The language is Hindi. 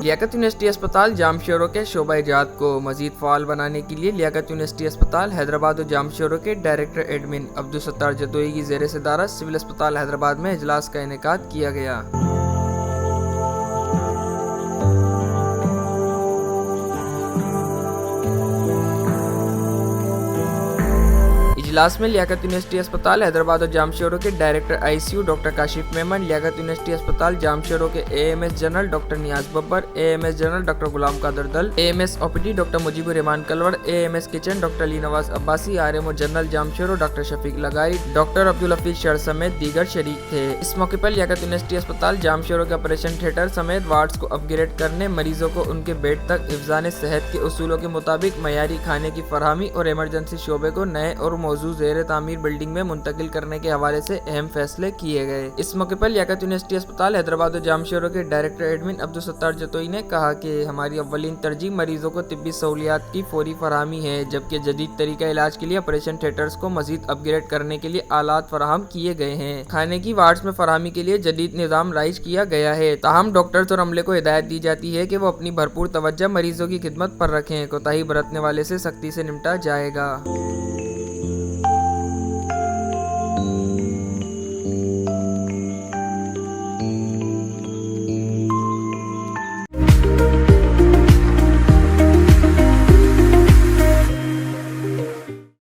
लियाकत यूनिवर्सिटी अस्पताल जामशोरो के शोबा इजाद को मजीद फाल बनाने के लिए लियाकत यूनिवर्सिटी अस्पताल हैदराबाद और जामशोरो के डायरेक्टर एडमिन अब्दुल सत्तार जतोई की ज़ेर सदारत सिविल अस्पताल हैदराबाद में इजलास का इनेकाद किया गया। इजलास में लियाकत यूनिवर्सिटी अस्पताल हैदराबाद और जामशोरो के director ICU doctor Kashif Memon, Liaquat university अस्पताल जामशोरो के AMS general doctor Niaz Babbar, AMS general doctor Ghulam Qadir Dal, AMS OPD doctor Mujibur Rahman Kalwar, AMS kitchen doctor Ali Nawaz Abbasi, RMO general Jamshoro doctor Shafiq Lagari, doctor Abdul Hafeez Shar समेत दीगर शरीक थे। इस मौके पर लियाकत यूनिवर्सिटी अस्पताल जामशोरो के ऑपरेशन थिएटर समेत वार्ड्स को अपग्रेड करने, मरीजों को उनके बेड तक हिफ्ज़ान सेहत के उसूलों के मुताबिक मयारी खाने की फरहमी और इमरजेंसी शोबे को नए और मौजूद ज़ेर तामीर बिल्डिंग में मुंतकिल करने के हवाले से अहम फैसले किए गए। इस मौके पर लियाकत यूनिवर्सिटी अस्पताल हैदराबाद और जामशोरो के डायरेक्टर एडमिन अब्दुल सत्तार जतोई ने कहा कि हमारी अव्वलीन तरजीह मरीजों को तिब्बी सहूलियात की फौरी फरहमी है, जबकि जदीद तरीका इलाज के लिए ऑपरेशन थिएटर्स को मजीद अपग्रेड करने के लिए आलात फराहम किए गए हैं। खाने की वार्ड्स में फरहमी के लिए जदीद निज़ाम राइज किया गया है। ताहम डॉक्टर्स और अमले को हिदायत दी जाती है कि वो अपनी भरपूर तवज्जो मरीजों की खिदमत पर रखें। कोताही बरतने वाले से सख्ती से निपटा जाएगा।